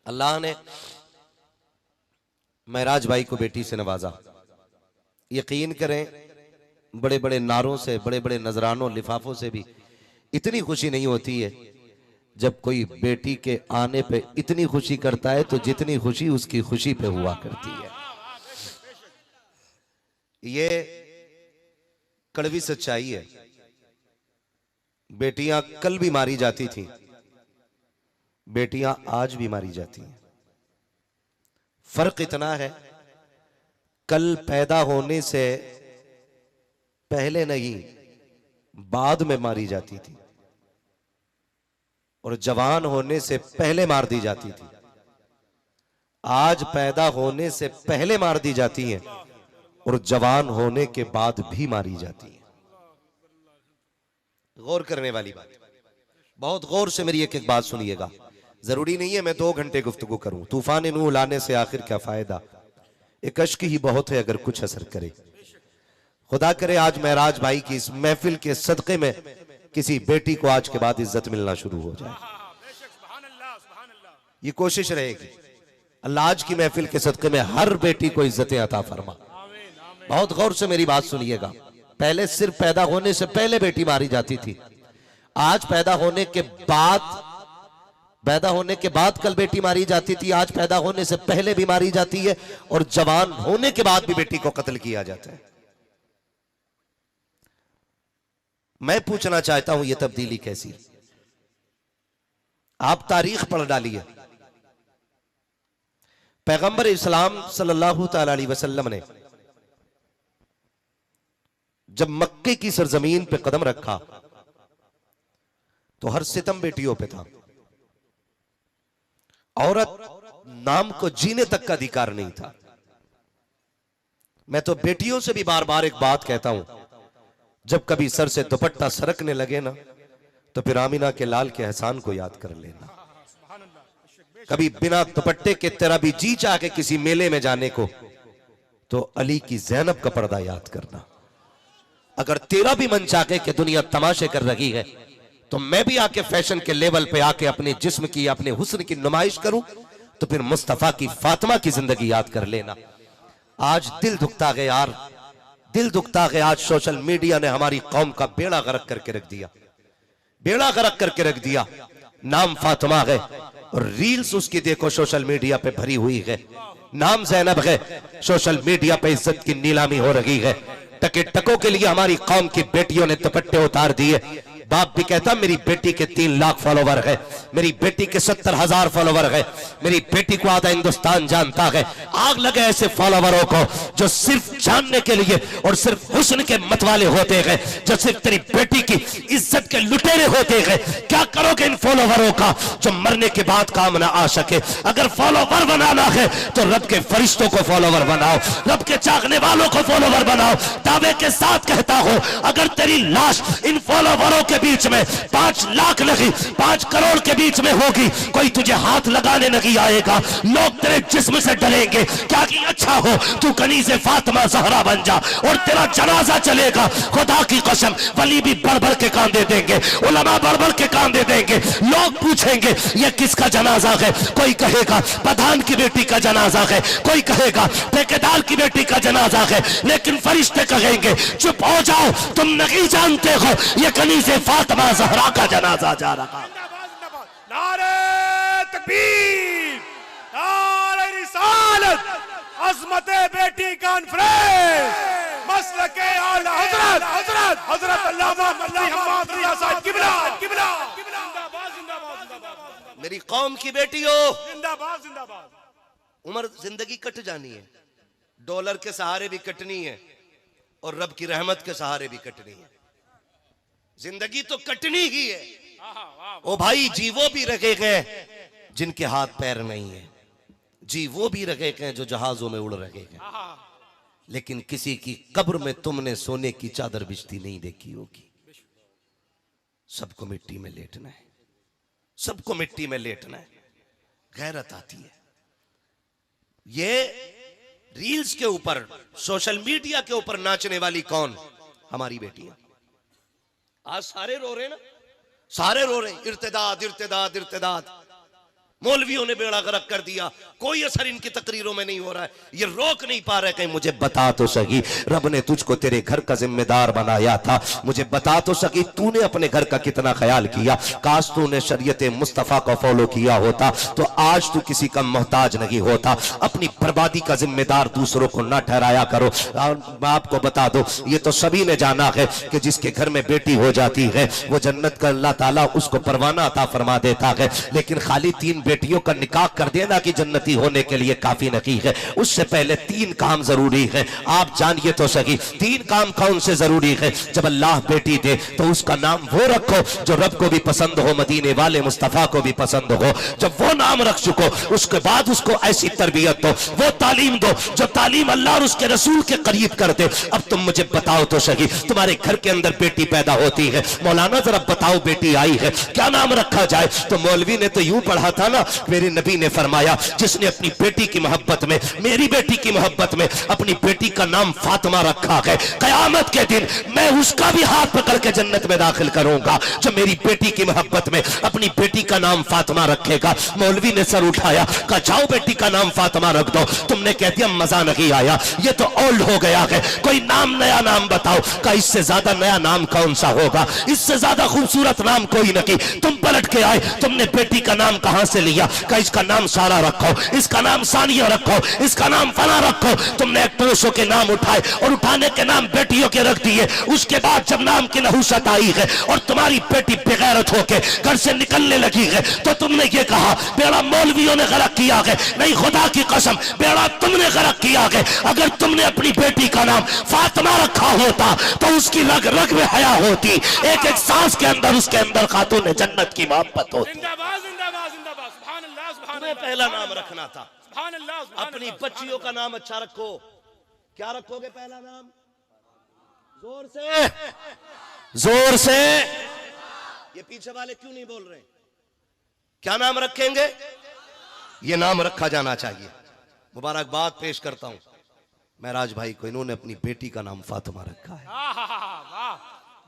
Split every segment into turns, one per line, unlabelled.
अल्लाह ने महराज भाई को बेटी से नवाजा। यकीन करें, बड़े बड़े नारों से, बड़े बड़े नजरानों, लिफाफों से भी इतनी खुशी नहीं होती है जब कोई बेटी के आने पे इतनी खुशी करता है, तो जितनी खुशी उसकी खुशी पे हुआ करती है। ये कड़वी सच्चाई है। बेटियां कल भी मारी जाती थी, बेटियां आज भी मारी जाती हैं। फर्क इतना है, कल पैदा होने से पहले नहीं, बाद में मारी जाती थी, और जवान होने से पहले मार दी जाती थी। आज पैदा होने से पहले मार दी जाती हैं और जवान होने के बाद भी मारी जाती हैं। गौर करने वाली बात, बहुत गौर से मेरी एक एक बात सुनिएगा। जरूरी नहीं है मैं 2 घंटे गुफ्तगू करूं। तूफान नूह लाने से आखिर क्या फायदा, एक अश्क ही बहुत है अगर कुछ असर करे। खुदा करे आज महराज भाई की इस महफिल के सदक़े में किसी बेटी को आज के बाद इज्जत मिलना शुरू हो जाए। ये कोशिश रहेगी अल्लाह आज की महफिल के सदक़े में हर बेटी को इज्जतें अता फरमा। बहुत गौर से मेरी बात सुनिएगा। पहले सिर्फ पैदा होने से पहले बेटी मारी जाती थी, आज पैदा होने के बाद कल बेटी मारी जाती थी, आज पैदा होने से पहले भी मारी जाती है और जवान होने के बाद भी बेटी को कत्ल किया जाता है। मैं पूछना चाहता हूं, यह तब्दीली कैसी? आप तारीख पढ़ डालिए। पैगंबर इस्लाम सल्लल्लाहु तआला अलैहि वसल्लम ने जब मक्के की सरजमीन पे कदम रखा तो हर सितम बेटियों पे था। औरत नाम को जीने तक का अधिकार नहीं था। मैं तो बेटियों से भी बार बार एक बात कहता हूं, जब कभी सर से दुपट्टा सरकने लगे ना, तो फिर आमिना के लाल के एहसान को याद कर लेना। कभी बिना दुपट्टे के तेरा भी जी चाह के किसी मेले में जाने को, तो अली की ज़ैनब का पर्दा याद करना। अगर तेरा भी मन चाहे कि दुनिया तमाशे कर रही है, तो मैं भी आके फैशन के लेवल पे आके अपने जिस्म की, अपने हुस्न की नुमाइश करूं, तो फिर मुस्तफा की फातिमा की जिंदगी याद कर लेना। आज दिल दुखता है यार, दिल दुखता है। आज सोशल मीडिया ने हमारी कौम का बेड़ा गर्क करके रख दिया, बेड़ा गर्क करके रख दिया। नाम फातिमा है और रील्स उसकी देखो सोशल मीडिया पे भरी हुई है। नाम ज़ैनब है, सोशल मीडिया पे इज्जत की नीलामी हो रही है। टके टकों के लिए हमारी कौम की बेटियों ने दुपट्टे उतार दिए। बाप भी कहता मेरी बेटी के 3 लाख फॉलोवर है, मेरी बेटी के 70,000 फॉलोवर है, मेरी बेटी को आधा हिंदुस्तान जानता है। आग लगे ऐसे फॉलोवरों को जो सिर्फ जानने के लिए और सिर्फ हुस्न के मतवाले होते हैं, जो सिर्फ तेरी बेटी की इज्जत के लुटेरे होते हैं। क्या करोगे इन फॉलोवरों का जो मरने के बाद काम ना आ सके? अगर फॉलोवर बनाना है तो रब के फरिश्तों को फॉलोवर बनाओ, रब के चाहने वालों को फॉलोवर बनाओ। दावे के साथ कहता हूं, अगर तेरी लाश इन फॉलोवरों के बीच में 5 लाख नहीं 5 करोड़ के बीच में होगी, कोई तुझे हाथ लगाने नहीं आएगा। लोग तेरे जिस्म से डरेंगे। क्या कि अच्छा हो तू कनीज़े फातिमा ज़हरा बन जा और तेरा जनाजा चलेगा। खुदा की कसम, वली भी बढ़ के कांधे देंगे, उलमा बढ़ के कांधे देंगे। लोग पूछेंगे ये किसका जनाजा है? कोई कहेगा प्रधान की बेटी का जनाजा है, कोई कहेगा ठेकेदार की बेटी का जनाजा है, लेकिन फरिश्ते कहेंगे चुप हो जाओ, तुम नहीं जानते हो ये कनीज़े फातिमा ज़हरा का जनाजा जा रहा।
नारे तकबीर, नारे रिसालत, अज़मते बेटी कॉन्फ्रेंस, मसलके आला हज़रत हज़रत हज़रत अल्लामा मुफ्ती हम्माद रिया साहब किबला किबला जिंदाबाद जिंदाबाद जिंदाबाद।
मेरी कौम की बेटियों,
जिंदाबाद जिंदाबाद।
उम्र जिंदगी कट जानी है, डॉलर के सहारे भी कटनी है और रब की रहमत के सहारे भी कटनी है। जिंदगी तो कटनी ही है। ओ भाई, जी वो भी रखे गए जिनके हाथ पैर नहीं है, जी वो भी रखे गए जो जहाजों में उड़ रहे हैं, लेकिन किसी की कब्र में तुमने सोने की चादर बिछती नहीं देखी होगी। सबको मिट्टी में लेटना है, सबको मिट्टी में लेटना है। गैरत आती है। ये रील्स के ऊपर, सोशल मीडिया के ऊपर नाचने वाली कौन? हमारी बेटियां। आज सारे रो रहे ना, सारे रो रहे, इर्तिदाद इर्तिदाद इर्तिदाद। मौलवियों ने बेड़ा गर्क कर दिया, कोई असर इनकी तकरीरों में नहीं हो रहा है, ये रोक नहीं पा रहे। कहीं मुझे बता तो सही, रब ने तुझको तेरे घर का जिम्मेदार बनाया था, मुझे बता तो सकी तूने अपने घर का कितना ख्याल किया। काश तूने शरीयत मुस्तफा को फॉलो किया होता तो आज तू किसी का मोहताज नहीं होता। अपनी बर्बादी का जिम्मेदार दूसरों को ना ठहराया करो। और मैं आपको बता दो, ये तो सभी ने जाना है कि जिसके घर में बेटी हो जाती है वो जन्नत का अल्लाह ताला उसको परवाना अता फरमा देता है। लेकिन खाली 3 बेटियों का निकाह कर देना कि जन्नती होने के लिए काफी नहीं है, उससे पहले 3 काम जरूरी है। आप जानिए तो सही 3 काम कौन से जरूरी है। जब अल्लाह बेटी दे तो उसका नाम वो रखो जो रब को भी पसंद हो, मदीने वाले मुस्तफा को भी पसंद हो। जब वो नाम रख चुको उसके बाद उसको ऐसी तरबियत दो, वो तालीम दो जो तालीम अल्लाह और उसके रसूल के करीब कर दे। अब तुम मुझे बताओ तो सही, तुम्हारे घर के अंदर बेटी पैदा होती है, मौलाना जरा बताओ बेटी आई है, क्या नाम रखा जाए? तो मौलवी ने तो यूं पढ़ा था ना, मेरे नबी ने फरमाया जिसने अपनी बेटी की मोहब्बत में, मेरी बेटी की मोहब्बत में अपनी बेटी का नाम फातिमा रखा है, कयामत के दिन मैं उसका भी हाथ पकड़ के जन्नत में दाखिल करूंगा जो मेरी बेटी की मोहब्बत में अपनी बेटी का नाम फातिमा रखेगा। मौलवी ने सर उठाया, कहा जाओ बेटी का नाम फातिमा रख दो। तुमने कह दिया मजा नहीं आया, ये तो ओल्ड हो गया है, कोई नाम नया नाम बताओ। का इससे ज्यादा नया नाम कौन सा होगा, इससे ज्यादा खूबसूरत नाम कोई नहीं। तुम पलट के आए, तुमने बेटी का नाम कहां से लिया? का इसका नाम सारा रखो, इसका नाम सानिया रखो, इसका नाम फला रखो। तुमने एक पुरुषों के नाम उठाए और उठाने के नाम बेटियों के रख दिए। उसके बाद जब नाम की नहुसत आई है और तुम्हारी बेटी बेगैरत होके घर से निकलने लगी है तो तुमने ये कहा बेड़ा मौलवियों ने गलत किया है। नहीं, खुदा की कसम बेड़ा तुमने गलत किया है। अगर तुमने अपनी बेटी का नाम फातिमा रखा होता तो उसकी रग रग में हया होती, एक एक सांस के अंदर उसके अंदर खातून जन्नत की मोहब्बत होती।
जिंदाबाद जिंदाबाद जिंदाबाद, सुभान अल्लाह सुभान
तुम्हें
अल्लाह,
पहला नाम रखना था।
सुभान अल्लाह सुभान
अपनी
अल्लाह,
बच्चियों का नाम अच्छा रखो। क्या रखोगे पहला नाम? जोर से, जोर से। ये पीछे वाले क्यों नहीं बोल रहे? क्या नाम रखेंगे? ये नाम रखा जाना चाहिए। मुबारकबाद पेश करता हूं महराज भाई को, इन्होंने अपनी बेटी का नाम फातिमा रखा है।
वाह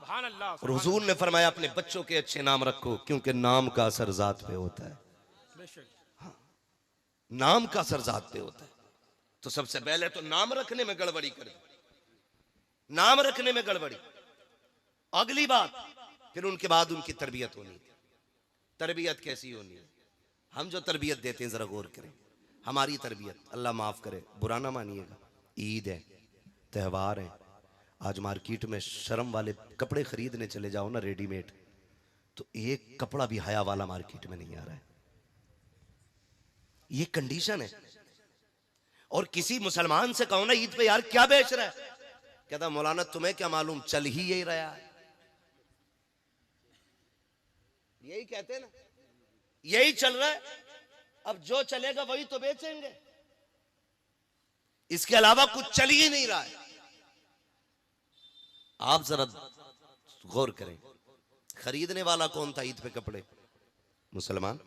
सुभान अल्लाह।
और हुजूर ने फरमाया अपने बच्चों के अच्छे नाम रखो, क्योंकि नाम का असर जात पे होता है। हाँ, नाम का असर जात पे होता है। तो सबसे पहले तो नाम रखने में गड़बड़ी कर दी, नाम रखने में गड़बड़ी। अगली बात, फिर उनके बाद उनकी तरबियत होनी है। तरबियत कैसी होनी है? हम जो तरबियत देते हैं जरा गौर करें। हमारी तरबियत, अल्लाह माफ करे, बुरा ना मानिएगा, ईद है, त्यौहार है, आज मार्केट में शर्म वाले कपड़े खरीदने चले जाओ ना रेडीमेड, तो एक कपड़ा भी हया वाला मार्केट में नहीं आ रहा है। ये कंडीशन है। और किसी मुसलमान से कहो ना ईद पे यार क्या बेच रहा है, कहता मौलाना तुम्हें क्या मालूम, चल ही यही रहा है। यही कहते हैं ना, यही चल रहा है, अब जो चलेगा वही तो बेचेंगे, इसके अलावा कुछ चल ही नहीं रहा है। आप जरा गौर करें, खरीदने वाला कौन था ईद पे कपड़े? मुसलमान।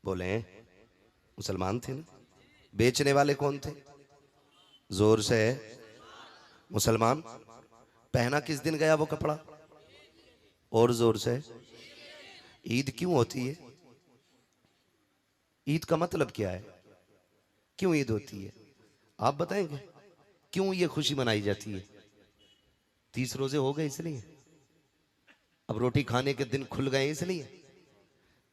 बोले मुसलमान थे ना। बेचने वाले कौन थे? जोर से, मुसलमान। पहना किस दिन गया वो कपड़ा? और जोर से। ईद क्यों होती है? ईद का मतलब क्या है? क्यों ईद होती है? आप बताएंगे क्यों ये खुशी मनाई जाती है? 30 रोजे हो गए इसलिए, अब रोटी खाने के दिन खुल गए इसलिए।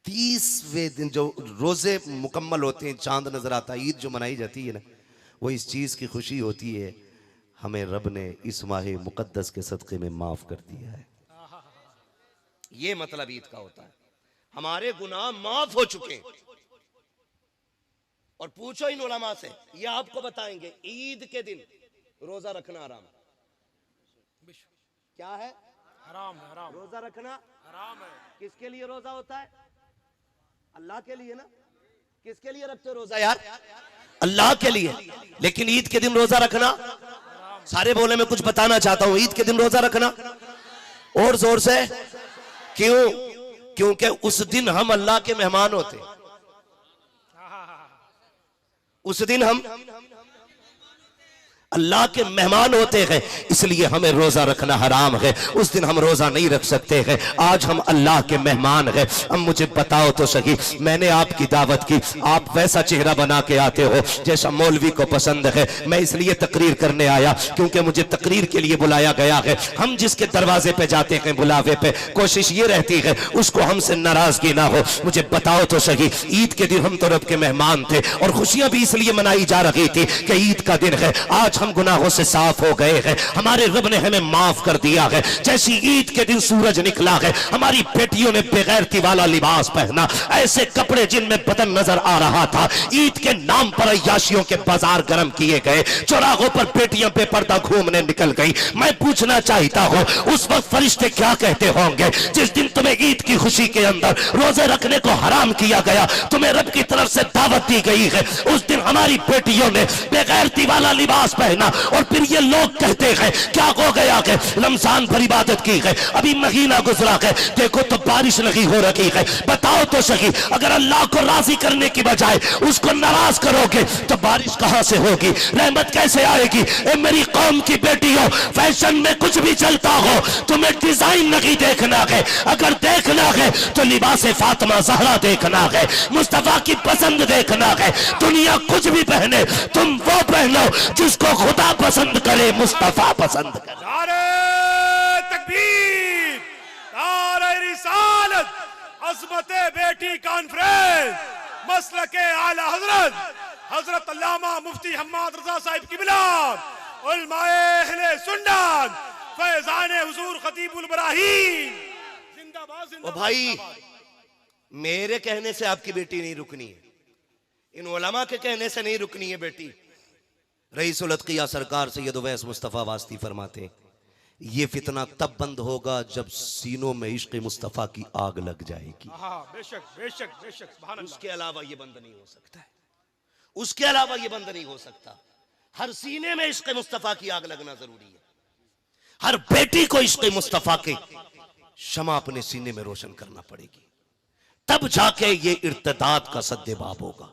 30वें दिन जो रोजे मुकम्मल होते हैं, चांद नजर आता है, ईद जो मनाई जाती है ना, वो इस चीज की खुशी होती है हमें रब ने इस माह मुकद्दस के सदक़े में माफ कर दिया है। ये मतलब ईद का होता है, हमारे गुनाह माफ हो चुके हैं। और पूछो इन उलमा से, ये आपको बताएंगे ईद के दिन रोजा रखना हराम है। क्या है?
हराम है, हराम।
रोजा रखना
हराम है।
किसके लिए रोजा होता है? अल्लाह के लिए ना। किसके लिए रखते हो रोजा यार? अल्लाह के लिए। लेकिन ईद के दिन रोजा रखना, सारे बोले मैं कुछ बताना चाहता हूं, ईद के दिन रोजा रखना। और जोर से। क्यों? क्योंकि उस दिन हम अल्लाह के मेहमान होते, उस दिन हम अल्लाह के मेहमान होते हैं, इसलिए हमें रोजा रखना हराम है। उस दिन हम रोजा नहीं रख सकते हैं। आज हम अल्लाह के मेहमान हैं। अब मुझे बताओ तो सही, मैंने आपकी दावत की, आप वैसा चेहरा बना के आते हो जैसा मौलवी को पसंद है। मैं इसलिए तकरीर करने आया क्योंकि मुझे तकरीर के लिए बुलाया गया है। हम जिसके दरवाजे पे जाते हैं बुलावे पे, कोशिश ये रहती है उसको हमसे नाराजगी ना हो। मुझे बताओ तो सही, ईद के दिन हम तो रब के मेहमान थे और खुशियां भी इसलिए मनाई जा रही थी कि ईद का दिन है। आज हम गुनाहों से साफ हो गए हैं, हमारे रब ने हमें माफ कर दिया है। जैसी ईद के दिन सूरज निकला है, हमारी बेटियों ने बेगैरती वाला लिबास पहना, ऐसे कपड़े जिनमें बदन नजर आ रहा था। ईद के नाम पर अय्याशियों के बाजार गर्म किए गए, चौराहों पर बेटियां बेपर्दा घूमने निकल गई। मैं पूछना चाहता हूं, उस वक्त फरिश्ते क्या कहते होंगे जिस दिन तुम्हें ईद की खुशी के अंदर रोजे रखने को हराम किया गया, तुम्हें रब की तरफ से दावत दी गई है। उस दिन हमारी बेटियों ने बेगैरती वाला लिबास पहना और फिर ये लोग कहते हैं क्या हो गया है, रमजान पर इबादत की है, अभी महीना गुजरा है, देखो तो बारिश नहीं हो रही है। बताओ तो सही, अगर अल्लाह को राजी करने की बजाय उसको नाराज करोगे तो बारिश कहां से होगी, रहमत कैसे आएगी? ए मेरी कौम की बेटियों, फैशन में कुछ भी चलता हो, तुम्हें डिजाइन नहीं देखना है। अगर देखना है तो लिबास फातिमा ज़हरा देखना है, मुस्तफा की पसंद देखना है। दुनिया कुछ भी पहने, तुम वो पहनो जिसको खुदा पसंद करे, मुस्तफा पसंद करे।
नारे तकबीर, नारे रिसालत, अज़मते बेटी कॉन्फ्रेंस, मसलके आला हजरत हजरत अल्लामा मुफ्ती हम्माद रजा साहिब किबला, उलमाए अहले सुन्नत, फैज़ाने हुजूर खतीबुल इब्राहीम, जिंदाबाद
ओ
जिंदाबाद।
भाई, मेरे कहने से आपकी बेटी नहीं रुकनी है, इन उलमा के कहने से नहीं रुकनी है बेटी। रईसुल अत्किया सरकार सैयद उवैस मुस्तफ़ा वास्ती फरमाते हैं, ये फितना तब बंद होगा जब सीनों में इश्क मुस्तफ़ा की आग लग जाएगी।
हाँ, बेशक बेशक बेशक, सुभान अल्लाह।
उसके अलावा ये बंद नहीं हो सकता है, उसके अलावा ये बंद नहीं हो सकता। हर सीने में इश्क मुस्तफ़ा की आग लगना जरूरी है। हर बेटी को इश्क मुस्तफ़ा के शमा अपने सीने में रोशन करना पड़ेगी, तब जाके ये इर्तिदाद का सद्देबाब होगा।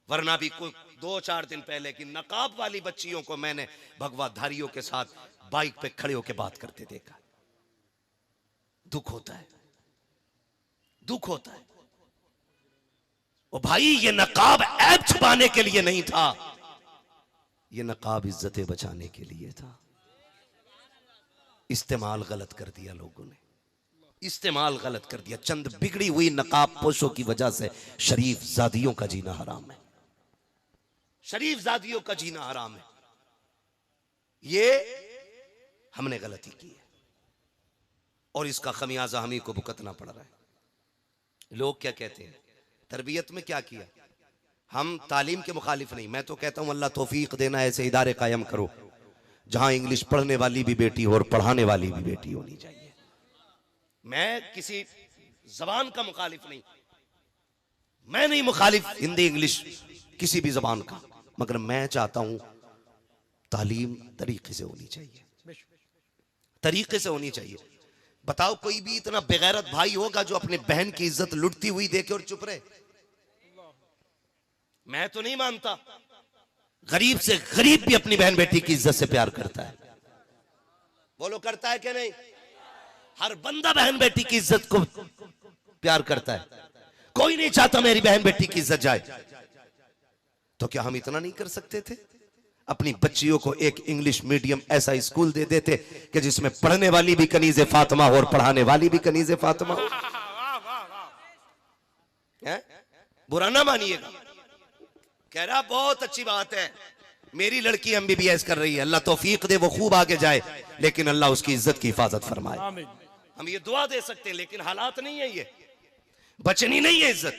वरना भी कोई 2-4 दिन पहले की नकाब वाली बच्चियों को मैंने भगवाधारियों के साथ बाइक पे खड़े होकर बात करते देखा। दुख होता है, दुख होता है। ओ भाई, ये नकाब ऐब छुपाने के लिए नहीं था, ये नकाब इज्जतें बचाने के लिए था। इस्तेमाल गलत कर दिया लोगों ने, इस्तेमाल गलत कर दिया। चंद बिगड़ी हुई नकाब पोशों की वजह से शरीफ जादियों का जीना हराम है, शरीफ जादियों का जीना हराम है। ये हमने गलती की है और इसका खमियाजा हम ही को भुगतना पड़ रहा है। लोग क्या कहते हैं, तरबियत में क्या किया? हम तालीम के मुखालिफ नहीं, मैं तो कहता हूं अल्लाह तौफीक देना, ऐसे इदारे कायम करो जहां इंग्लिश पढ़ने वाली भी बेटी हो और पढ़ाने वाली भी बेटी होनी चाहिए। मैं किसी जबान का मुखालिफ नहीं, मैं नहीं मुखालिफ हिंदी इंग्लिश किसी भी जबान का, मगर मैं चाहता हूं तालीम तरीके से होनी चाहिए, तरीके से होनी चाहिए। बताओ, कोई भी इतना बेगैरत भाई होगा जो अपने बहन की इज्जत लुटती हुई देखे और चुप रहे? मैं तो नहीं मानता। गरीब से गरीब भी अपनी बहन बेटी की इज्जत से प्यार करता है। बोलो, करता है क्या नहीं? हर बंदा बहन बेटी की इज्जत को प्यार करता है। कोई नहीं चाहता मेरी बहन बेटी की इज्जत जाए। तो क्या हम इतना नहीं कर सकते थे? अपनी बच्चियों को एक इंग्लिश मीडियम ऐसा स्कूल दे देते कि जिसमें पढ़ने वाली भी कनीज़े फातिमा हो और पढ़ाने वाली भी कनीज़े फातिमा हो। बुरा ना मानिएगा, कह रहा बहुत अच्छी बात है, मेरी लड़की MBBS कर रही है, अल्लाह तौफीक दे वो खूब आगे जाए, लेकिन अल्लाह उसकी इज्जत की हिफाजत फरमाए। हम ये दुआ दे सकते हैं, लेकिन हालात नहीं है, ये बचनी नहीं है इज्जत।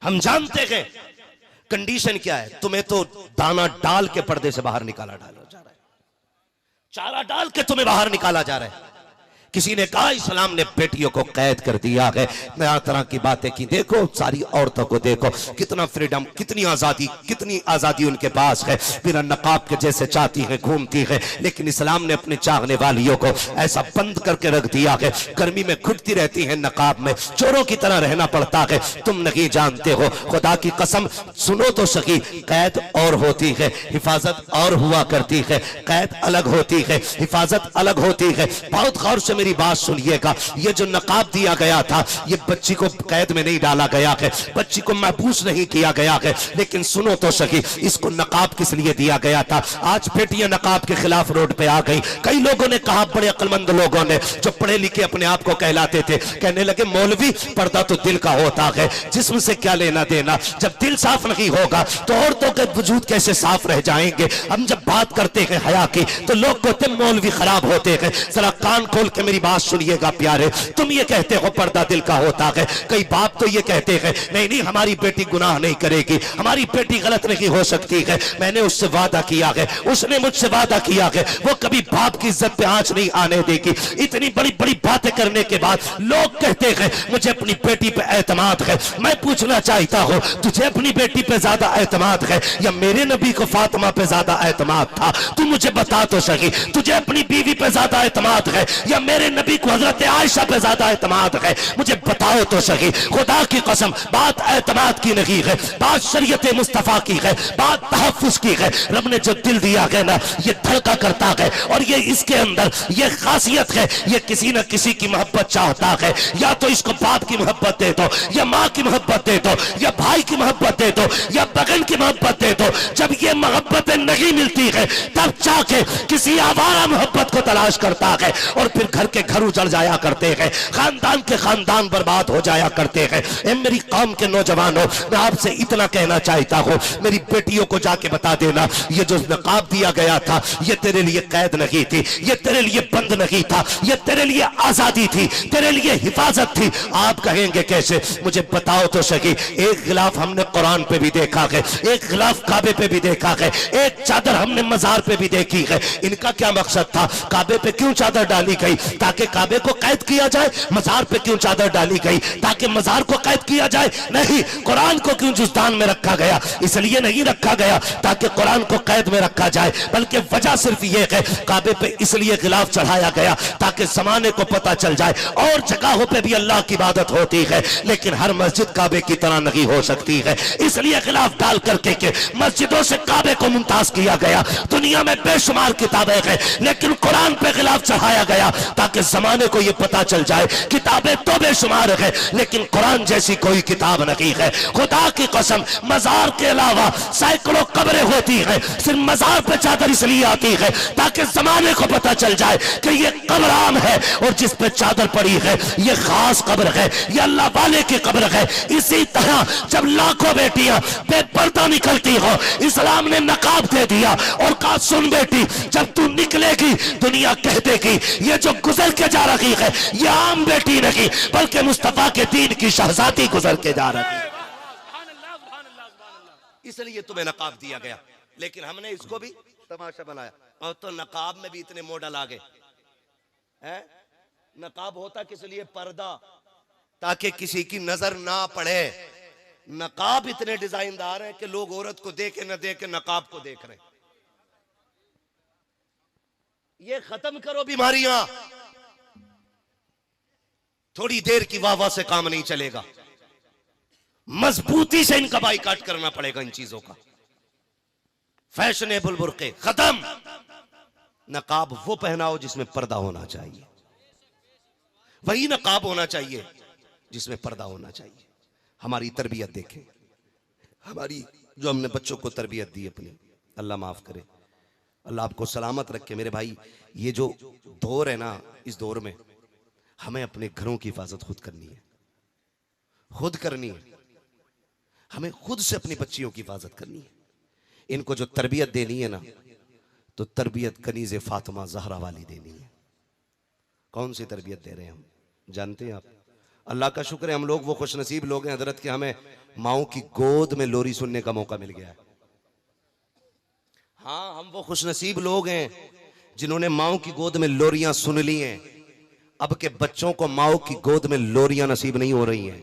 हम जानते हैं कंडीशन क्या है। तुम्हें तो दाना डाल के पर्दे से बाहर निकाला जा रहा है, चारा डाल के तुम्हें बाहर निकाला जा रहा है। किसी ने कहा इस्लाम ने बेटियों को कैद कर दिया है, तरह तरह की बातें की। देखो सारी औरतों को देखो, कितना फ्रीडम, कितनी आजादी उनके पास है, बिना नकाब के जैसे चाहती है घूमती है। लेकिन इस्लाम ने अपने चाहने वालियों को ऐसा बंद करके रख दिया है, गर्मी में घुटती रहती है नकाब में, चोरों की तरह रहना पड़ता है। तुम नहीं जानते हो, खुदा की कसम सुनो तो सही, कैद और होती है, हिफाजत और हुआ करती है। कैद अलग होती है, हिफाजत अलग होती है। बहुत गौर से मेरी बात सुनिएगा, ये जो नकाब दिया गया था, ये बच्ची को कैद में नहीं डाला गया है, बच्ची को महबूस नहीं किया गया है। लेकिन सुनो तो सही, इसको नकाब किस लिए दिया गया था? आज बेटियां नकाब के खिलाफ रोड पे आ गई। कई लोगों ने कहा, बड़े अक्लमंद लोगों ने जो पढ़े लिखे अपने आप को कहलाते थे, कहने लगे मौलवी पर्दा तो दिल का होता है, जिस्म से क्या लेना देना। जब दिल साफ नहीं होगा तो औरतों के वजूद कैसे साफ रह जाएंगे? हम जब बात करते हैं हया की तो लोग कहते हैं मौलवी खराब होते हैं। जरा कान खोल के मेरी बात सुनिएगा प्यारे, तुम ये कहते हो पर्दा दिल का होता है, कई बाप तो ये कहते हैं नहीं नहीं हमारी बेटी गुनाह नहीं करेगी, हमारी बेटी गलत नहीं हो सकती है। मैंने उससे वादा किया है, उसने मुझसे वादा किया है, वो कभी बाप की इज्जत पे आंच नहीं आने देगी। इतनी बड़ी बड़ी बातें करने के बाद लोग कहते हैं मुझे अपनी बेटी पे एतमाद है। मैं पूछना चाहता हूं, तुझे अपनी बेटी पे ज्यादा एतमाद है या मेरे नबी को फातिमा पे ज्यादा एतमाद था? तू मुझे बता तो सही, तुझे अपनी बीवी पे ज्यादा एतमाद है या मेरे नबी को हजरत आयशा पे ज्यादा एतमाद है? मुझे बताओ तो सही। खुदा की कसम बात एतमाद की नहीं है, बात शरीयत मुस्तफा की है, बात तहफ्फुज की है। रब ने जो दिल दिया है ना, ये धड़का करता है और ये इसके अंदर ये खासियत है, ये किसी न किसी की मोहब्बत चाहता है। या तो इसको बाप की मोहब्बत दे दो, या माँ की मोहब्बत दे दो, या भाई की मोहब्बत दे दो, या बगन की मोहब्बत दे दो। जब ये मोहब्बतें नहीं मिलती है तब जाके किसी आवारा मोहब्बत को तलाश करता है और फिर घर के घर उजड़ जाया करते हैं, खानदान के खानदान बर्बाद हो जाया करते हैं। ए मेरी कौम के नौजवानों, मैं आपसे इतना कहना चाहता हूं, मेरी बेटियों को जाके बता देना, ये जो नकाब दिया गया था ये तेरे लिए कैद नहीं थी, ये तेरे लिए बंद नहीं था, ये तेरे लिए आजादी थी, तेरे लिए हिफाजत थी। आप कहेंगे कैसे? मुझे बताओ तो सही। एक गिलाफ हमने कुरान पे भी देखा है, एक गिलाफ काबे पे भी देखा है, एक चादर हमने मजार पे भी देखी है। इनका क्या मकसद था? काबे पे क्यों चादर डाली गई? ताकि काबे को कैद किया जाए। मजार पे क्यों चादर डाली गई? ताकि मजार को कैद किया जाए। नहीं, कुरान को क्यों जुस्तान में रखा गया? इसलिए नहीं रखा गया ताकि कुरान को कैद में रखा जाए, बल्कि वजह सिर्फ यह है, काबे पे इसलिए गिलाफ चढ़ाया गया ताकि जमाने को पता चल जाए। और जगहों पे भी अल्लाह की इबादत होती है, लेकिन हर मस्जिद काबे की तरह नहीं हो सकती है, इसलिए गिलाफ डाल करके के मस्जिदों से काबे को मुमताज किया गया। दुनिया में बेशुमार किताबें हैं, लेकिन कुरान पे गिलाफ चढ़ाया गया ताकि जमाने को यह पता चल जाए किताबें तो बेशुमार है लेकिन कुरान जैसी कोई किताब नहीं है। खुदा की कसम, मजार के अलावा सैकड़ों कब्रें होती है, सिर्फ मजार पे चादर इसलिए आती है ताकि जमाने को पता चल जाए कि ये कब्र आम है और जिस पे चादर पड़ी है ये खास कब्र है, ये अल्लाह वाले की कब्र है। इसी तरह जब लाखों बेटियां बेपर्दा निकलती हो, इस्लाम ने नकाब दे दिया और कहा सुन बेटी, जब तू निकलेगी दुनिया कह देगी ये जो गुजर के जा रही है ये आम बेटी नहीं बल्कि मुस्तफा के दीन की शहजादी गुजर के जा रही है। इसलिए तुम्हें नकाब दिया गया, लेकिन हमने इसको भी तमाशा बनाया। और तो नकाब में भी इतने मॉडल आ गए हैं। नकाब होता किस लिए? पर्दा, ताकि किसी की नजर ना पड़े। नकाब इतने डिजाइनदार है कि लोग औरत को देखे न देखे नकाब को देख रहे। ये खत्म करो बीमारियां, थोड़ी देर की वाह वाह से काम नहीं चलेगा, मजबूती से इनका बाइकाट करना पड़ेगा इन चीजों का। फैशनेबल बुर्के खत्म, नकाब वो पहनाओ जिसमें पर्दा होना चाहिए, वही नकाब होना चाहिए जिसमें पर्दा होना चाहिए। हमारी तरबियत देखें, हमारी जो हमने बच्चों को तरबियत दी अपनी, अल्लाह माफ करे, अल्लाह आपको सलामत रखे। मेरे भाई, ये जो दौर है ना, इस दौर में हमें अपने घरों की हिफाजत खुद करनी है, खुद करनी है। हमें खुद से अपनी बच्चियों की हिफाजत करनी है। इनको जो तरबियत देनी है ना, तो तरबियत कनीज़े फातिमा ज़हरा वाली देनी है। कौन सी तरबियत दे रहे हैं हम जानते हैं आप? अल्लाह का शुक्र है हम लोग वो खुशनसीब लोग हैं हजरत के, हमें माओ की गोद में लोरी सुनने का मौका मिल गया है। हाँ, हम वो खुशनसीब लोग हैं जिन्होंने माओ की गोद में लोरियां सुन ली हैं। अब के बच्चों को माओ की गोद में लोरियां नसीब नहीं हो रही हैं।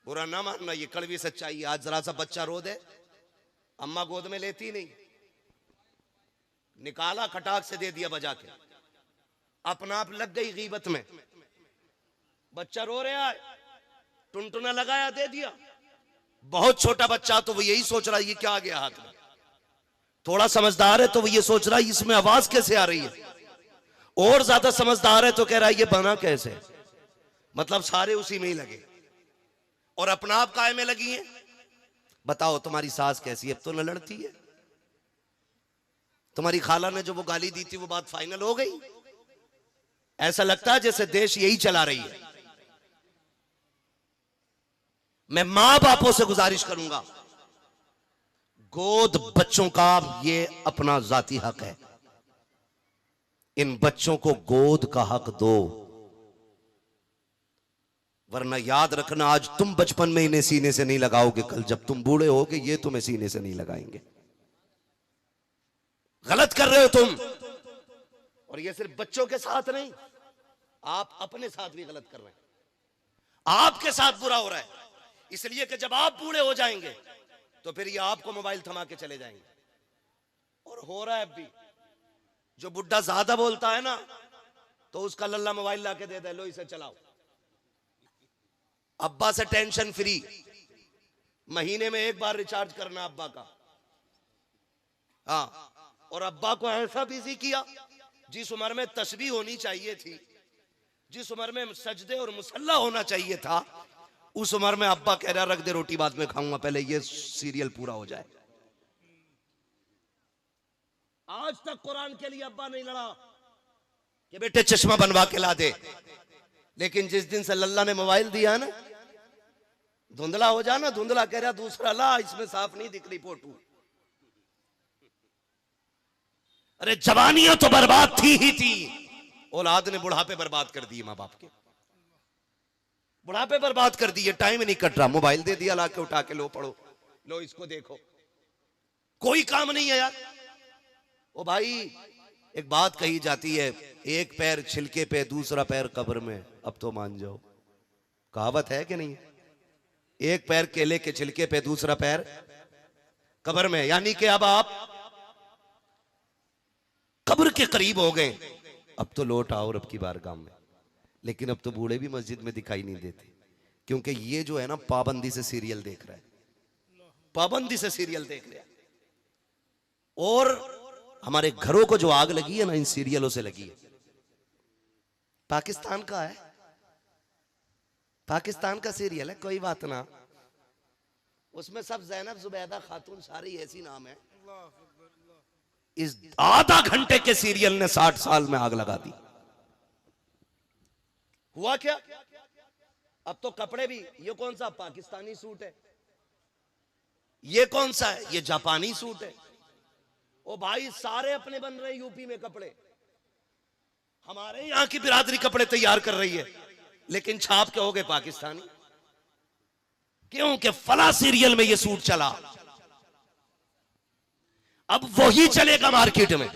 बुरा ना मानना, ये कड़वी सच्चाई। आज जरा सा बच्चा रो दे, अम्मा गोद में लेती नहीं, निकाला खटाक से दे दिया बजा के, अपना आप लग गई गीबत में। बच्चा रो रहा है, टुनटुना लगाया दे दिया। बहुत छोटा बच्चा तो वो यही सोच रहा है ये क्या आ गया हाथ में। थोड़ा समझदार है तो वो ये सोच रहा है इसमें आवाज कैसे आ रही है। और ज्यादा समझदार है तो कह रहा है ये बना कैसे। मतलब सारे उसी में ही लगे और अपना आप काय में लगी है। बताओ तुम्हारी सास कैसी है, अब तो न लड़ती है। तुम्हारी खाला ने जो वो गाली दी थी वो बात फाइनल हो गई। ऐसा लगता है जैसे देश यही चला रही है। मैं मां बापों से गुजारिश करूंगा, गोद बच्चों का ये अपना जाती हक है। इन बच्चों को गोद का हक दो, वरना याद रखना आज तुम बचपन में इन्हें सीने से नहीं लगाओगे, कल जब तुम बूढ़े होगे ये तुम्हें सीने से नहीं लगाएंगे। गलत कर रहे हो तुम। और ये सिर्फ बच्चों के साथ नहीं, आप अपने साथ भी गलत कर रहे हैं। आपके साथ बुरा हो रहा है इसलिए कि जब आप बूढ़े हो जाएंगे तो फिर ये आपको मोबाइल थमा के चले जाएंगे। और हो रहा है अब भी। जो बुढ़ा ज्यादा बोलता है ना तो उसका लल्ला मोबाइल लाके दे दे, लो इसे चलाओ। अब्बा से टेंशन फ्री, महीने में एक बार रिचार्ज करना अब्बा का। हाँ, और अब्बा को ऐसा बिजी किया, जिस उम्र में तस्बीह होनी चाहिए थी, जिस उम्र में सजदे और मुसल्ला होना चाहिए था, उस उम्र में अब्बा कह रहा रख दे रोटी बाद में खाऊंगा, पहले ये सीरियल पूरा हो जाए। आज तक कुरान के लिए अब्बा नहीं लड़ा कि बेटे चश्मा बनवा के ला दे, लेकिन जिस दिन से लल्ला ने मोबाइल दिया ना, धुंधला हो जाना, धुंधला कह रहा दूसरा ला, इसमें साफ नहीं दिख रही फोटो। अरे जवानियां तो बर्बाद थी ही थी, औलाद ने बुढ़ापे बर्बाद कर दिए। मां बाप के बुढ़ापे बर्बाद कर दिए, टाइम नहीं कट रहा, मोबाइल दे दिया लाके उठा के, लो पढ़ो, लो इसको देखो, कोई काम नहीं है यार। ओ भाई, एक बात कही जाती है, एक पैर छिलके पे दूसरा पैर कब्र में। अब तो मान जाओ, कहावत है कि नहीं? एक पैर केले के छिलके पे दूसरा पैर कब्र में, यानी कि अब आप कब्र के करीब हो गए। अब तो लौट आओ रब की बारगाह में। लेकिन अब तो बूढ़े भी मस्जिद में दिखाई नहीं देते, क्योंकि ये जो है ना पाबंदी से सीरियल देख रहा है, पाबंदी से सीरियल देख रहा है। और हमारे घरों को जो आग लगी है ना इन सीरियलों से लगी है। पाकिस्तान का है, पाकिस्तान का सीरियल है, कोई बात ना, उसमें सब जैनब जुबैदा खातून सारी ऐसी नाम है। इस आधा घंटे के सीरियल ने 60 साल में आग लगा दी। हुआ क्या? अब तो कपड़े भी, ये कौन सा पाकिस्तानी सूट है, ये कौन सा है, ये जापानी सूट है। ओ भाई, सारे अपने बन रहे यूपी में कपड़े, हमारे यहां की बिरादरी कपड़े तैयार कर रही है, लेकिन छाप के हो गए पाकिस्तानी। क्यों? कि फला सीरियल में ये सूट चला, अब वही चलेगा मार्केट में।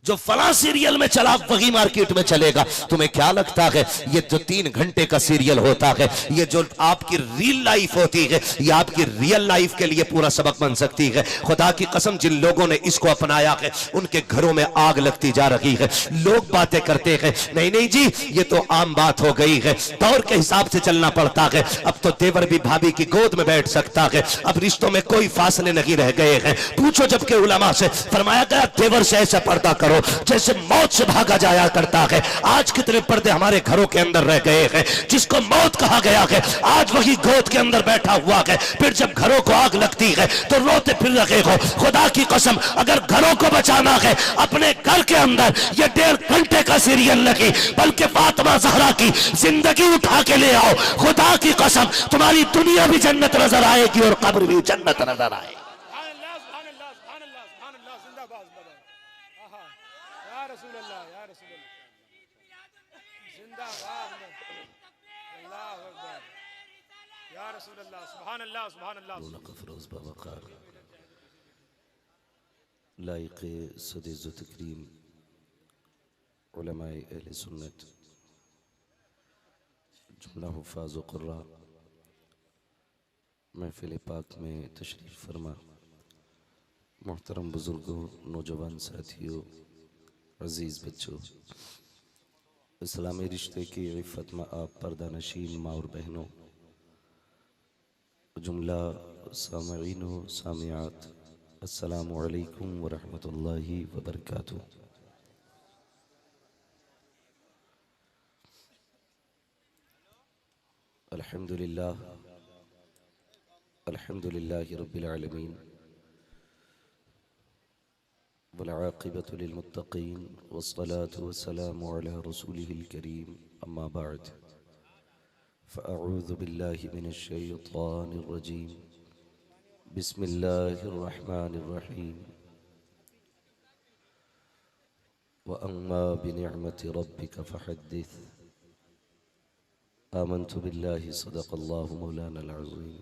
जो फला सीरियल में चला वही मार्केट में चलेगा। तुम्हें क्या लगता है ये जो 3 घंटे का सीरियल होता है, ये जो आपकी रियल लाइफ होती है, ये आपकी रियल लाइफ के लिए पूरा सबक बन सकती है? खुदा की कसम, जिन लोगों ने इसको अपनाया है उनके घरों में आग लगती जा रही है। लोग बातें करते हैं, नहीं नहीं जी ये तो आम बात हो गई है, दौर के हिसाब से चलना पड़ता है। अब तो देवर भी भाभी की गोद में बैठ सकता है, अब रिश्तों में कोई फासले नहीं रह गए हैं। पूछो जबकि उलमा से, फरमाया गया देवर से ऐसा पर्दा करो जैसे मौत से भागा जाया करता है। आज कितने पर्दे हमारे घरों के अंदर रह गए हैं। जिसको मौत कहा गया है आज वही गोद के अंदर बैठा हुआ है। फिर जब घरों को आग लगती है तो रोते फिर रहे हो। खुदा की कसम, अगर घरों को बचाना है, अपने घर के अंदर ये 1.5 घंटे का सीरियल लगी, बल्कि फातिमा ज़हरा की जिंदगी उठा के ले आओ। खुदा की कसम, तुम्हारी दुनिया भी जन्नत नजर आएगी और कब्र भी जन्नत नजर आएगी। लाइक़ सदे ज़ो तकरीम उलमाए अहले सुन्नत, जुमला हुफ़ाज़ व क़ुर्रा, महफ़िल पाक में तशरीफ़ फरमा, मोहतरम बुज़ुर्गों, नौजवान साथियों, अज़ीज़ बच्चों, इस्लामी रिश्ते की इफ़्फ़त में आप पर्दा नशीन माँ और बहनों, जुमला सामईन व सामियात, अस्सलामु अलैकुम व रहमतुल्लाहि व बरकातुहू। अल्हम्दुलिल्लाह, अल्हम्दुलिल्लाहि रब्बिल आलमीन, वल आक़िबतु लिल मुत्तक़ीन, वस्सलातु वस्सलामु अला रसूलिहिल करीम, अम्मा बअद, फ़अऊज़ु बिल्लाहि मिनश शैतानिर रजीम, बिस्मिल्लाहिर रहमानिर रहीम, व अम्मा बिनिअमति रब्बिका फ़हद्दिस, आमन्तु बिल्लाहि सदक़ल्लाहु मौलानल अज़ीम,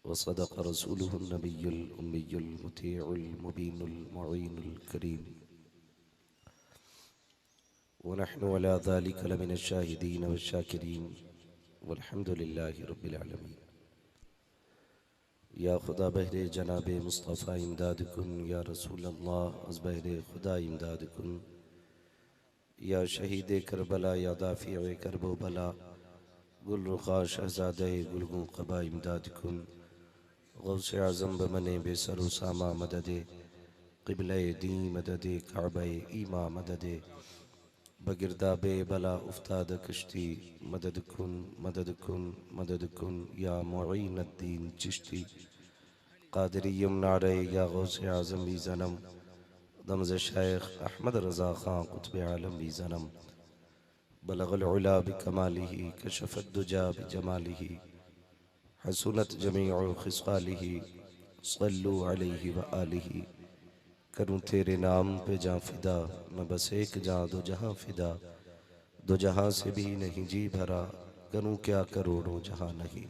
व सदक़ रसूलुहुन नबियुल उम्मियुल मुतीउल मुबीनुल मुईनुल करीम, व नहनु अला ज़ालिका लमिनश शाहिदीन वश्शाकिरीन, वल्हम्दुलिल्लाहि रब्बिल आलमीन। या खुदा बहरे जनाब मुस्तफ़ा इमदाद कुन, या रसूल अल्लाह अज़ बहरे खुदा इमदाद कुन, या शहीद करबला, या दाफ़िए करबो बला, गुल रुखा शहज़ादे गुलगुं क़बा इमदाद कुन, गौसे आज़म बमने बेसरो सामा मददे, क़िबले दी मददे, काबे ईमा मददे, बगिरदाबे बला उफ्ताद कश्ती, मदद कुन मदद कुन मदद कुन, या मुईन अद्दीन चिश्ती, क़ादिरी यमनारे, या गौसे आज़म भी ज़नम, दमज़ शेख अहमद रज़ा ख़ां क़ुत्ब आलम भी ज़नम, बलग़ल उला बिकमालिही, कशफ़त दुजा बिजमालिही, हसुनत जमीउ ख़िस्क़ालिही, सल्लु अलैहि व आलिही। करूँ तेरे नाम पे जाँ फ़िदा, मैं बस एक जाँ दो जहाँ फ़िदा, दो जहाँ से भी नहीं जी भरा, करूँ क्या करोड़ों जहाँ नहीं।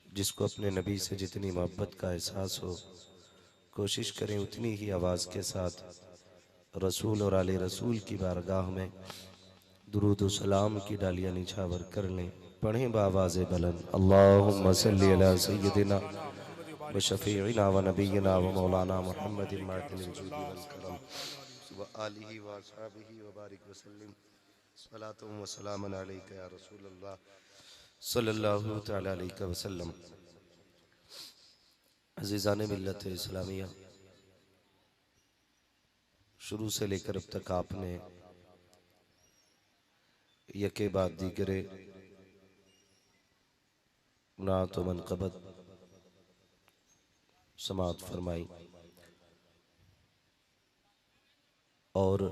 जिसको अपने नबी से जितनी मोहब्बत का एहसास हो, कोशिश करें उतनी ही आवाज़ के साथ रसूल और आले रसूल की बारगाह में दुरूद व सलाम की डालियाँ निछावर कर लें। पढ़ें बावाज़ बुलंद, अल्लाहुम्मा सल्लि अला सय्यदिना व शफ़ीइना व नबिय्यिना व मौलाना मुहम्मदिन मातिनिल जुदी वल करम व आलिहि व अस्हाबिहि व बारिक व सल्लिम, सलातुम व सलामुन अलैका या रसूलल्लाह सल्लल्लाहु तआला अलैहि वसल्लम। अज़ीज़ान मिल्लत इस्लामिया, शुरू से लेकर अब तक आपने यके बाद दीगरे नात व मनक़बत समात फरमाई और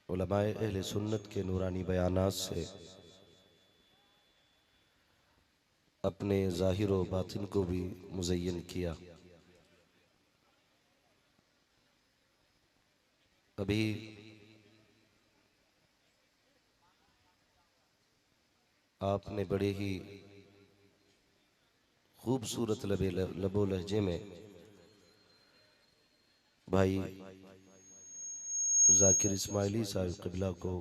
उलमाए अहले सुन्नत के नूरानी बयानात से अपने ज़ाहिर व बातिन को भी मुज़य्यन किया। अभी आपने बड़े ही खूबसूरत लबो लहजे में भाई ज़ाकिर इस्माइली साहिब क़िबला को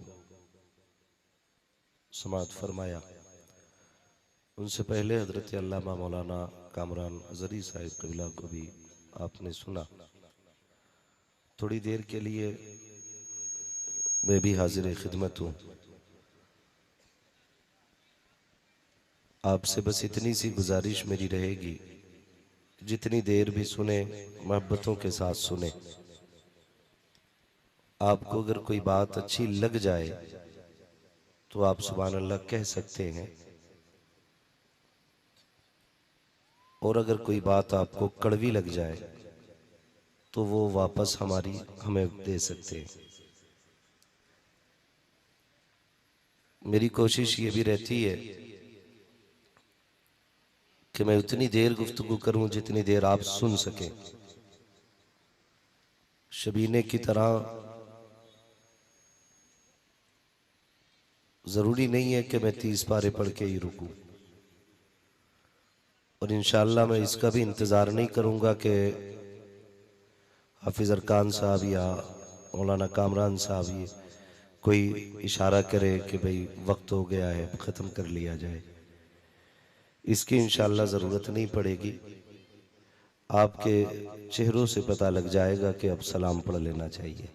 समात फरमाया। उनसे पहले हज़रत अल्लामा मौलाना कामरान अज़हरी साहिब क़िबला को भी आपने सुना। थोड़ी देर के लिए मैं भी हाजिर खिदमत हूँ। आपसे बस इतनी सी गुजारिश मेरी रहेगी, जितनी देर भी सुने मोहब्बतों के साथ सुने। आपको अगर कोई बात अच्छी लग जाए तो आप सुभान अल्लाह कह सकते हैं, और अगर कोई बात आपको कड़वी लग जाए तो वो वापस हमें दे सकते हैं। मेरी कोशिश ये भी रहती है कि मैं उतनी देर गुफ्तगू करूं जितनी देर आप सुन सकें। शबीने की तरह जरूरी नहीं है कि मैं 30 पारे पढ़ के ही रुकूं, और इंशाअल्लाह मैं इसका भी इंतजार नहीं करूंगा कि हाफिज अरकान साहब या मौलाना कामरान साहब ये कोई इशारा करे कि भाई वक्त हो गया है, ख़त्म कर लिया जाए, इसकी इंशाअल्लाह ज़रूरत नहीं पड़ेगी। आपके चेहरों से पता लग जाएगा कि अब सलाम पढ़ लेना चाहिए।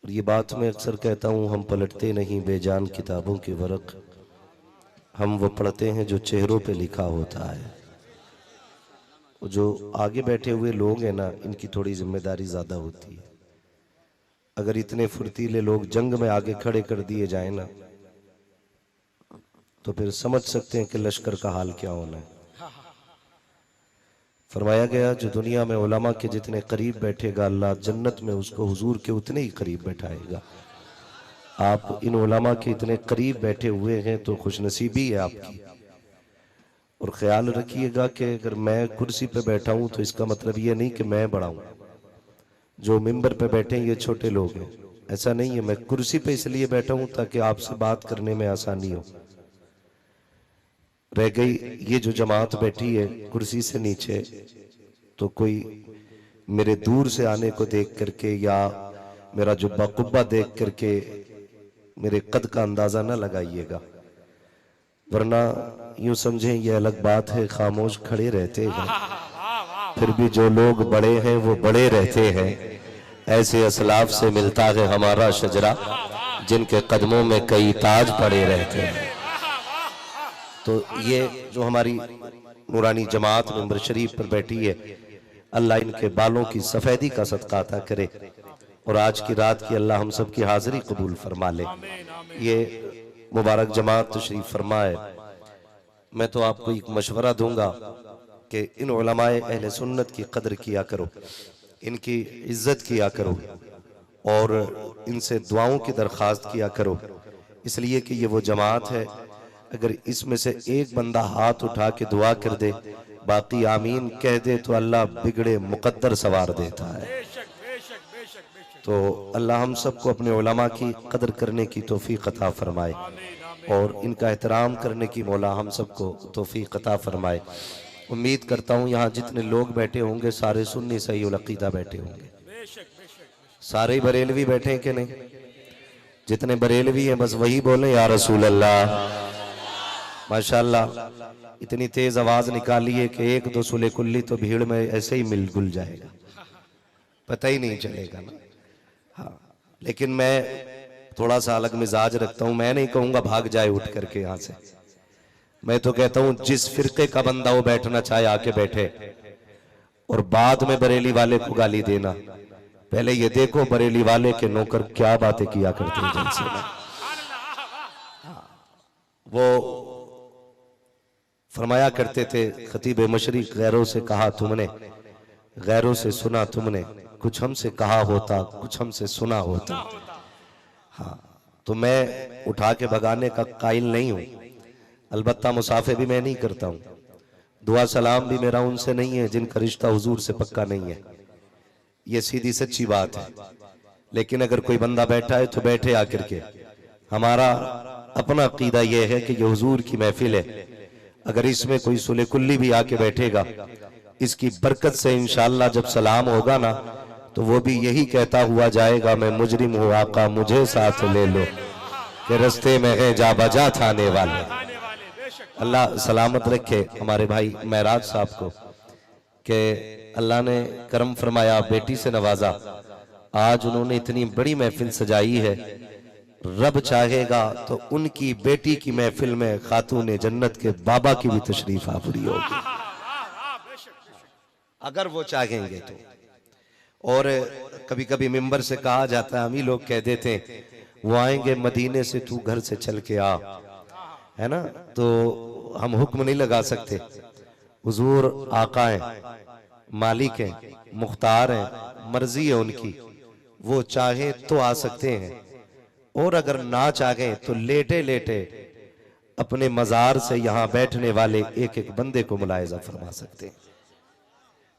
और ये बात मैं अक्सर कहता हूँ, हम पलटते नहीं बेजान किताबों के वर्क, हम वो पढ़ते हैं जो चेहरों पे लिखा होता है। जो आगे बैठे हुए लोग हैं ना, इनकी थोड़ी जिम्मेदारी ज़्यादा होती है। अगर इतने फुर्तीले लोग जंग में आगे खड़े कर दिए जाए ना, तो फिर समझ सकते हैं कि लश्कर का हाल क्या होना है। फरमाया गया जो दुनिया में उलमा के जितने करीब बैठेगा, अल्लाह जन्नत में उसको हुजूर के उतने ही करीब बैठाएगा। आप इन उलमा के इतने करीब बैठे हुए हैं तो खुशनसीबी है आपकी। और ख्याल रखिएगा कि अगर मैं कुर्सी पे बैठा हूं तो इसका मतलब ये नहीं कि मैं बड़ा हूं। जो मिंबर पे बैठे हैं ये छोटे लोग हैं, ऐसा नहीं है। मैं कुर्सी पे इसलिए बैठा हूं ताकि आपसे बात करने में आसानी हो। रह गई ये जो जमात बैठी है कुर्सी से नीचे, तो कोई मेरे दूर से आने को देख करके या मेरा जुब्बा कुब्बा देख करके मेरे कद का अंदाजा न लगाइएगा, वरना यूं समझें ये अलग बात है, खामोश खड़े रहते हैं फिर भी जो लोग बड़े हैं वो बड़े रहते हैं। ऐसे असलाफ से मिलता है हमारा शजरा, जिनके कदमों में कई ताज पड़े रहते हैं। तो ये जो हमारी नूरानी जमात मिंबर शरीफ पर बैठी है, अल्लाह इनके बालों की सफेदी का सदका अता करे और आज की रात की अल्लाह हम सब की हाजिरी कबूल फरमा ले। ये मुबारक जमात तशरीफ फरमाए। मैं तो आपको एक मशवरा दूंगा कि इन उलमाए अहले सुन्नत की कदर किया करो, इनकी इज्जत किया करो और इनसे दुआओं की दरख्वास्त किया करो, इसलिए कि ये वो जमात है, अगर इसमें से एक बंदा हाथ उठा के दुआ कर दे, बाकी आमीन कह दे, तो अल्लाह बिगड़े मुकद्दर सवार देता है। तो अल्लाह हम सबको अपने उलमा की कदर करने की तौफीक अता फरमाए और इनका एहतराम करने की मौला हम सबको तौफीक अता फरमाए। उम्मीद करता हूँ यहाँ जितने लोग बैठे होंगे सारे सुन्नी सही उल अकीदा बैठे होंगे। सारे ही बरेलवी बैठे हैं कि नहीं? जितने बरेलवी हैं बस वही बोले या रसूल अल्लाह। माशाल्लाह इतनी तेज आवाज निकाली है कि एक दो सुले कुल्ली तो भीड़ में ऐसे ही मिल गुल जाएगा, पता ही नहीं चलेगा ना। हाँ, लेकिन मैं थोड़ा सा अलग मिजाज रखता हूं। मैं नहीं कहूंगा भाग जाए उठ करके यहां से, मैं तो कहता हूं जिस फिरके का बंदा वो बैठना चाहे आके बैठे और बाद में बरेली वाले को गाली देना। पहले ये देखो बरेली वाले के नौकर क्या बातें किया करते हैं जलसे में। वो फरमाया करते थे खतीब मशरिक, गैरों से कहा तुमने, गैरों से सुना तुमने, कुछ हमसे कहा होता कुछ हमसे सुना होता। हाँ, तो मैं उठा के भगाने का कायल नहीं हूं, अलबत्ता मुसाफे भी मैं नहीं करता हूं, दुआ सलाम भी मेरा उनसे नहीं है जिनका रिश्ता हुजूर से पक्का नहीं है। ये सीधी सच्ची बात है। लेकिन अगर कोई बंदा बैठा है तो बैठे आकर के। हमारा अपना अकीदा यह है कि ये हुजूर की महफिल है, अगर इसमें कोई सुले कुल्ली भी आके बैठेगा, इसकी बरकत से इंशाअल्लाह जब सलाम होगा ना तो वो भी यही कहता हुआ जाएगा, मैं मुजरिम हूँ आका मुझे साथ ले लो, कि रस्ते में है जा बजा थाने वाले। अल्लाह सलामत रखे हमारे भाई महराज साहब को, कि अल्लाह ने करम फरमाया, बेटी से नवाजा। आज उन्होंने इतनी बड़ी महफिल सजाई है, रब चाहेगा तो उनकी बेटी की महफिल में खातून जन्नत के बाबा की भी तशरीफ आवरी होगी, अगर वो चाहेंगे तो। और कभी कभी मिंबर से कहा जाता है, हम ही लोग कह देते हैं, वो आएंगे मदीने से तू घर से चल के आ, है ना, तो हम हुक्म नहीं लगा सकते। हुजूर आका हैं, मालिक हैं, मुख्तार हैं, मर्जी है उनकी, वो चाहे तो आ सकते हैं और अगर ना चाहें तो लेटे लेटे अपने मजार से यहाँ बैठने वाले एक एक बंदे को मुलायजा फरमा सकते हैं।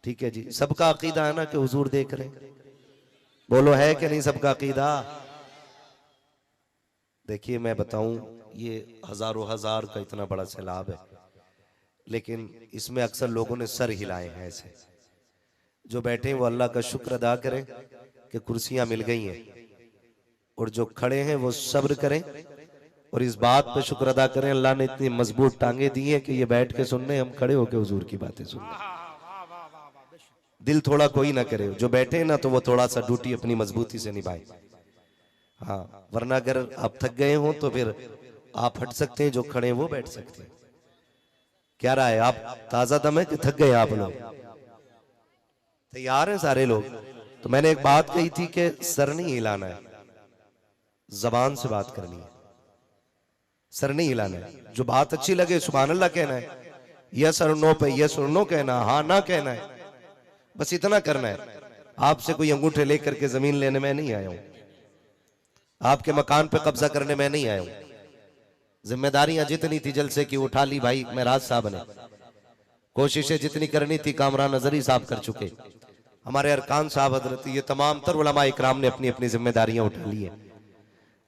ठीक है जी, सबका अकीदा है ना कि हुजूर देख रहे, बोलो है कि नहीं सबका अकीदा? देखिए मैं बताऊं, ये हजारों हजार का इतना बड़ा सैलाब है, लेकिन इसमें अक्सर लोगों ने सर हिलाए हैं। ऐसे जो बैठे वो अल्लाह का शुक्र अदा करें कि कुर्सियां मिल गई हैं, और जो खड़े हैं वो सब्र करें और इस बात पे शुक्र अदा करें, अल्लाह ने इतनी मजबूत टांगे दी है कि ये बैठ के सुनने, हम खड़े होके हुजूर की बातें सुन रहे हैं। दिल थोड़ा कोई ना करे, जो बैठे ना तो वो थोड़ा सा ड्यूटी अपनी मजबूती से निभाए। हाँ, वरना अगर आप थक गए हो तो फिर आप हट सकते हैं, जो खड़े हैं वो बैठ सकते हैं। क्या रहा है, आप ताजा दम है कि थक गए आप लोग? तैयार हैं सारे लोग? तो मैंने एक बात कही थी कि सर नहीं हिलाना है, जबान से बात करनी है, सर नहीं हिलाना है। जो बात अच्छी लगे सुभान अल्लाह कहना है, यस और नो पे यस और नो कहना, हाँ ना कहना है, बस इतना करना है। आपसे कोई अंगूठे लेकर के जमीन लेने में नहीं आया हूं, आपके मकान पे कब्जा करने में नहीं आया हूं। जिम्मेदारियां जितनी थी जलसे की उठा ली भाई महराज साहब ने, कोशिशें जितनी करनी थी कामरान नजरी साहब कर चुके, हमारे अरकान साहब हजरत, ये तमाम तर उलमा इकराम ने अपनी अपनी जिम्मेदारियां उठा ली है।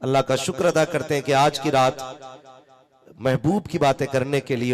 अल्लाह का शुक्र अदा करते हैं कि आज की रात महबूब की बातें करने के लिए